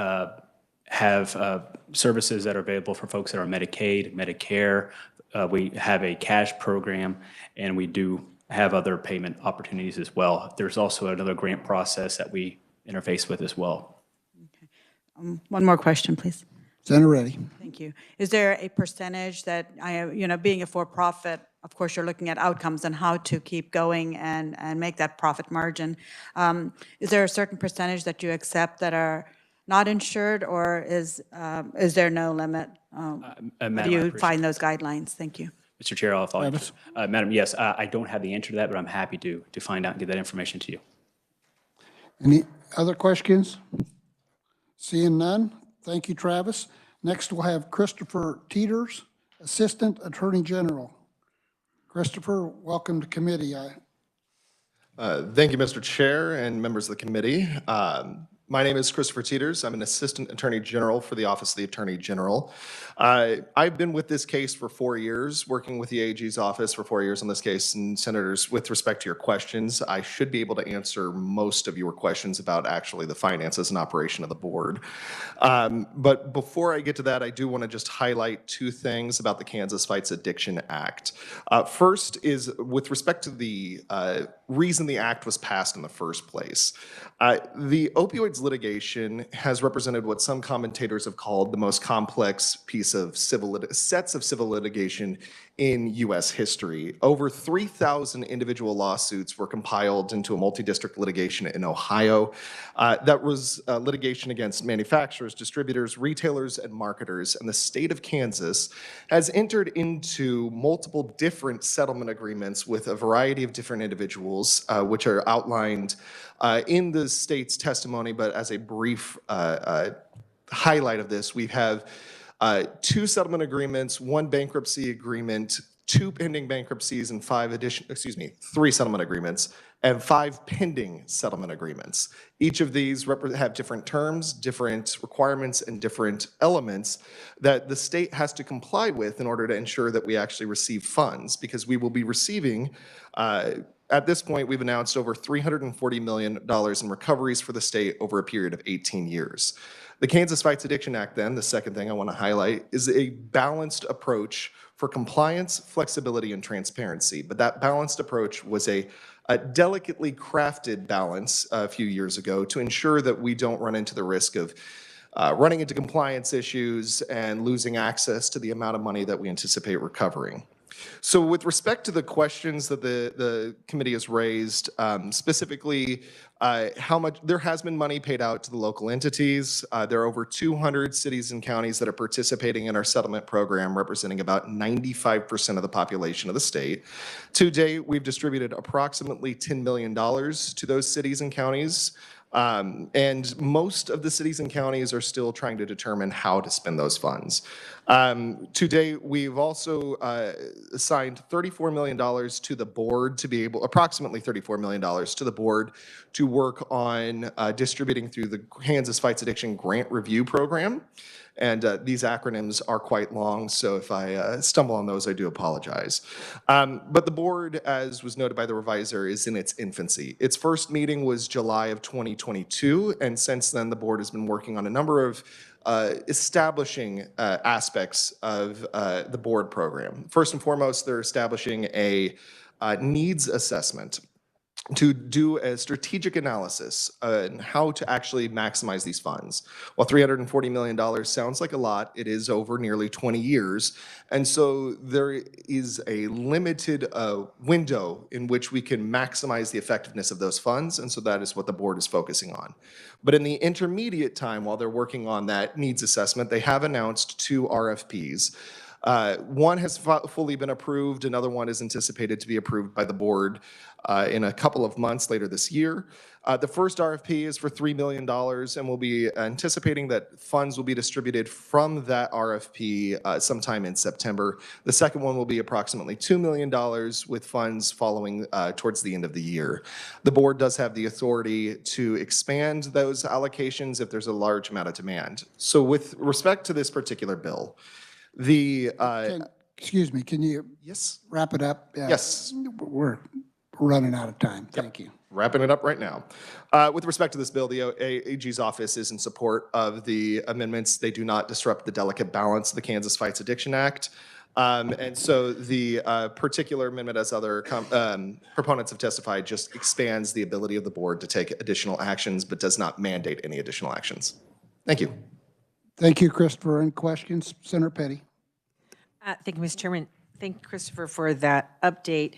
have services that are available for folks that are Medicaid, Medicare. We have a cash program, and we do have other payment opportunities as well. There's also another grant process that we interface with as well.
One more question, please.
Senator Reddy.
Thank you. Is there a percentage that, being a for-profit, of course, you're looking at outcomes and how to keep going and make that profit margin. Is there a certain percentage that you accept that are not insured, or is there no limit? How do you find those guidelines? Thank you.
Mr. Chair, I'll follow you. Madam, yes, I don't have the answer to that, but I'm happy to find out and get that information to you.
Any other questions? Seeing none, thank you, Travis. Next, we'll have Christopher Teeters, Assistant Attorney General. Christopher, welcome to committee.
Thank you, Mr. Chair and members of the committee. My name is Christopher Teeters. I'm an Assistant Attorney General for the Office of the Attorney General. I've been with this case for 4 years, working with the AG's office for 4 years on this case. And Senators, with respect to your questions, I should be able to answer most of your questions about actually the finances and operation of the board. But before I get to that, I do want to just highlight 2 things about the Kansas Fights Addiction Act. First is with respect to the reason the act was passed in the first place. The opioids litigation has represented what some commentators have called the most complex piece of sets of civil litigation in U.S. history. Over 3,000 individual lawsuits were compiled into a multi-district litigation in Ohio. That was litigation against manufacturers, distributors, retailers, and marketers. And the state of Kansas has entered into multiple different settlement agreements with a variety of different individuals, which are outlined in the state's testimony. But as a brief highlight of this, we have 2 settlement agreements, 1 bankruptcy agreement, 2 pending bankruptcies, and 3 settlement agreements, and 5 pending settlement agreements. Each of these have different terms, different requirements, and different elements that the state has to comply with in order to ensure that we actually receive funds, because we will be receiving at this point, we've announced over $340 million in recoveries for the state over a period of 18 years. The Kansas Fights Addiction Act, then, the second thing I want to highlight, is a balanced approach for compliance, flexibility, and transparency. But that balanced approach was a delicately crafted balance a few years ago to ensure that we don't run into the risk of running into compliance issues and losing access to the amount of money that we anticipate recovering. So with respect to the questions that the committee has raised, specifically how much, there has been money paid out to the local entities. There are over 200 cities and counties that are participating in our settlement program, representing about 95% of the population of the state. To date, we've distributed approximately $10 million to those cities and counties. And most of the cities and counties are still trying to determine how to spend those funds. Today, we've also assigned $34 million to the board to be able, approximately $34 million to the board to work on distributing through the Kansas Fights Addiction Grant Review Program. And these acronyms are quite long, so if I stumble on those, I do apologize. But the board, as was noted by the revisor, is in its infancy. Its first meeting was July of 2022, and since then, the board has been working on a number of establishing aspects of the board program. First and foremost, they're establishing a needs assessment to do a strategic analysis on how to actually maximize these funds. While $340 million sounds like a lot, it is over nearly 20 years. And so there is a limited window in which we can maximize the effectiveness of those funds. And so that is what the board is focusing on. But in the intermediate time, while they're working on that needs assessment, they have announced 2 RFPs. One has fully been approved. Another one is anticipated to be approved by the board in a couple of months later this year. The first RFP is for $3 million, and we'll be anticipating that funds will be distributed from that RFP sometime in September. The second one will be approximately $2 million with funds following towards the end of the year. The board does have the authority to expand those allocations if there's a large amount of demand. So with respect to this particular bill, the
excuse me, can you wrap it up?
Yes.
We're running out of time. Thank you.
Wrapping it up right now. With respect to this bill, the AG's office is in support of the amendments. They do not disrupt the delicate balance of the Kansas Fights Addiction Act. And so the particular amendment, as other proponents have testified, just expands the ability of the board to take additional actions, but does not mandate any additional actions. Thank you. Thank you, Christopher. Any questions? Senator Petty.
Thank you, Mr. Chairman. Thank you, Christopher, for that update.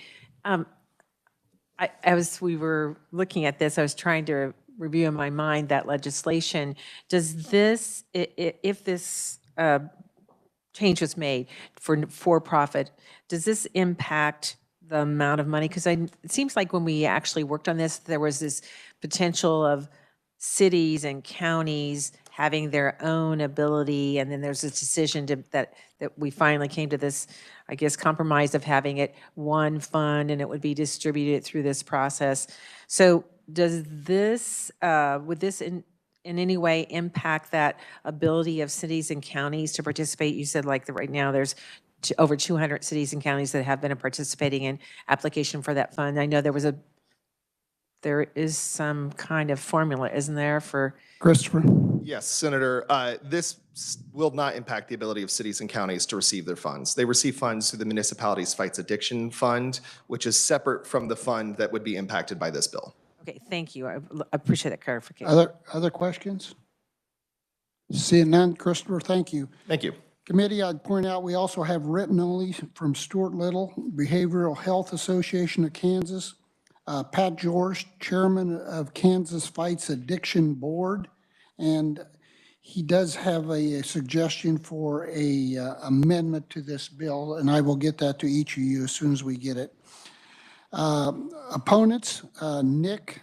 As we were looking at this, I was trying to review in my mind that legislation. Does this, if this change was made for-profit, does this impact the amount of money? Because it seems like when we actually worked on this, there was this potential of cities and counties having their own ability, and then there's this decision that we finally came to this, I guess, compromise of having it one fund and it would be distributed through this process. So does this, would this in any way impact that ability of cities and counties to participate? You said like right now there's over 200 cities and counties that have been participating in application for that fund. I know there is some kind of formula, isn't there, for?
Christopher.
Yes, Senator. This will not impact the ability of cities and counties to receive their funds. They receive funds through the Municipalities Fights Addiction Fund, which is separate from the fund that would be impacted by this bill.
Okay, thank you. I appreciate that clarification.
Other questions? Seeing none, Christopher, thank you.
Thank you.
Committee, I'd point out we also have written only from Stuart Little, Behavioral Health Association of Kansas, Pat George, Chairman of Kansas Fights Addiction Board, and he does have a suggestion for a amendment to this bill, and I will get that to each of you as soon as we get it. Opponents, Nick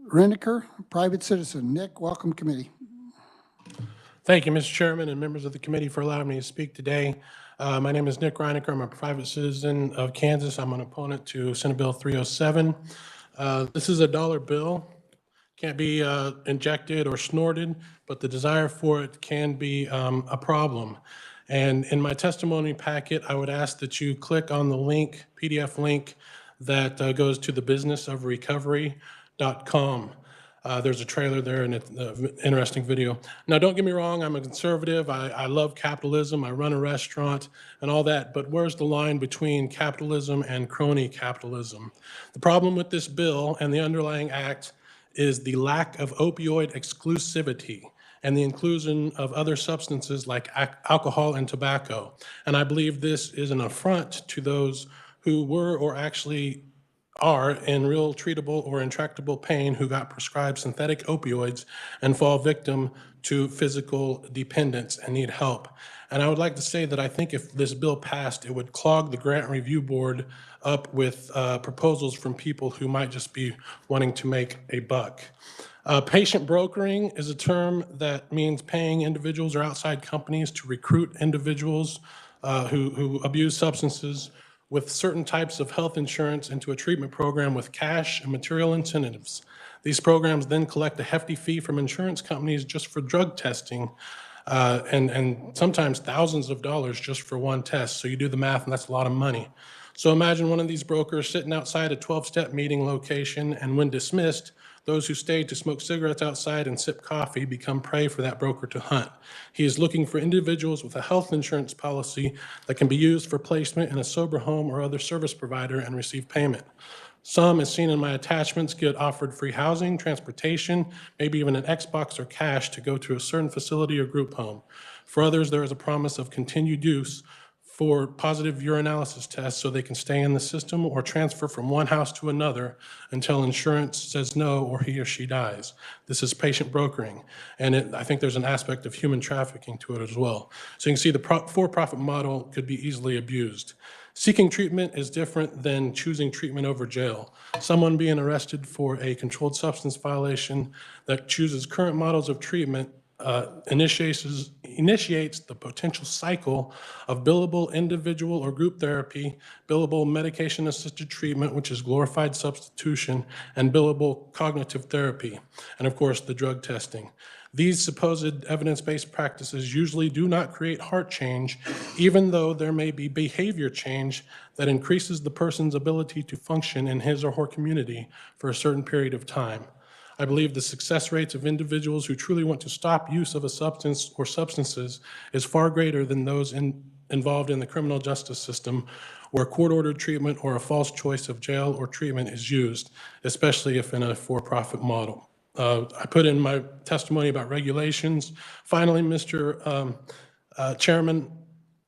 Reniker, private citizen. Nick, welcome committee.
Thank you, Mr. Chairman and members of the committee for allowing me to speak today. My name is Nick Reiniker. I'm a private citizen of Kansas. I'm an opponent to Senate Bill 307. This is a dollar bill. Can't be injected or snorted, but the desire for it can be a problem. And in my testimony packet, I would ask that you click on the link, PDF link, that goes to thebusinessofrecovery.com. There's a trailer there and it's an interesting video. Now, don't get me wrong, I'm a conservative. I love capitalism. I run a restaurant and all that, but where's the line between capitalism and crony capitalism? The problem with this bill and the underlying act is the lack of opioid exclusivity and the inclusion of other substances like alcohol and tobacco. And I believe this is an affront to those who were or actually are in real treatable or intractable pain who got prescribed synthetic opioids and fall victim to physical dependence and need help. And I would like to say that I think if this bill passed, it would clog the grant review board up with proposals from people who might just be wanting to make a buck. Patient brokering is a term that means paying individuals or outside companies to recruit individuals who abuse substances with certain types of health insurance into a treatment program with cash and material incentives. These programs then collect a hefty fee from insurance companies just for drug testing, and sometimes thousands of dollars just for one test. So you do the math, and that's a lot of money. So imagine one of these brokers sitting outside a 12-step meeting location, and when dismissed, those who stayed to smoke cigarettes outside and sip coffee become prey for that broker to hunt. He is looking for individuals with a health insurance policy that can be used for placement in a sober home or other service provider and receive payment. Some, as seen in my attachments, get offered free housing, transportation, maybe even an Xbox or cash to go to a certain facility or group home. For others, there is a promise of continued use for positive urinalysis tests so they can stay in the system or transfer from one house to another until insurance says no or he or she dies. This is patient brokering, and I think there's an aspect of human trafficking to it as well. So you can see the for-profit model could be easily abused. Seeking treatment is different than choosing treatment over jail. Someone being arrested for a controlled substance violation that chooses current models of treatment initiates the potential cycle of billable individual or group therapy, billable medication-assisted treatment, which is glorified substitution, and billable cognitive therapy, and of course the drug testing. These supposed evidence-based practices usually do not create heart change, even though there may be behavior change that increases the person's ability to function in his or her community for a certain period of time. I believe the success rates of individuals who truly want to stop use of a substance or substances is far greater than those involved in the criminal justice system, where court-ordered treatment or a false choice of jail or treatment is used, especially if in a for-profit model. I put in my testimony about regulations. Finally, Mr. Chairman,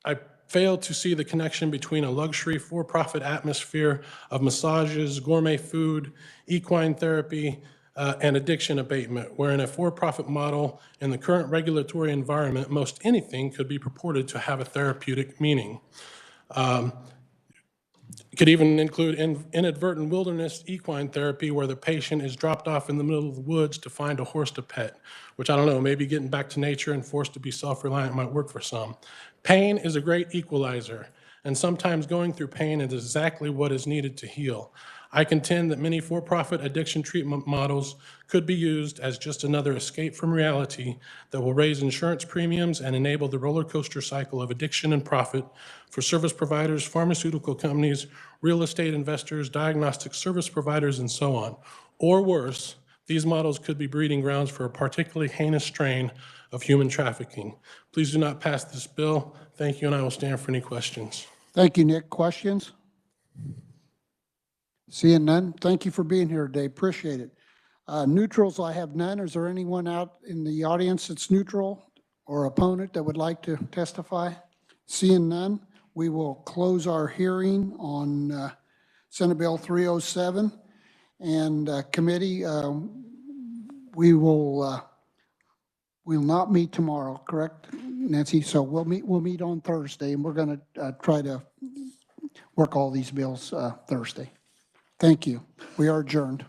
I failed to see the connection between a luxury for-profit atmosphere of massages, gourmet food, equine therapy, and addiction abatement, where in a for-profit model in the current regulatory environment, most anything could be purported to have a therapeutic meaning. Could even include inadvertent wilderness equine therapy where the patient is dropped off in the middle of the woods to find a horse to pet, which I don't know, maybe getting back to nature and forced to be self-reliant might work for some. Pain is a great equalizer, and sometimes going through pain is exactly what is needed to heal. I contend that many for-profit addiction treatment models could be used as just another escape from reality that will raise insurance premiums and enable the roller coaster cycle of addiction and profit for service providers, pharmaceutical companies, real estate investors, diagnostic service providers, and so on. Or worse, these models could be breeding grounds for a particularly heinous strain of human trafficking. Please do not pass this bill. Thank you, and I will stand for any questions.
Thank you, Nick. Questions? Seeing none, thank you for being here today. Appreciate it. Neutrals, I have none. Is there anyone out in the audience that's neutral or opponent that would like to testify? Seeing none, we will close our hearing on Senate Bill 307. And committee, we'll not meet tomorrow, correct, Nancy? So we'll meet on Thursday, and we're going to try to work all these bills Thursday. Thank you. We are adjourned.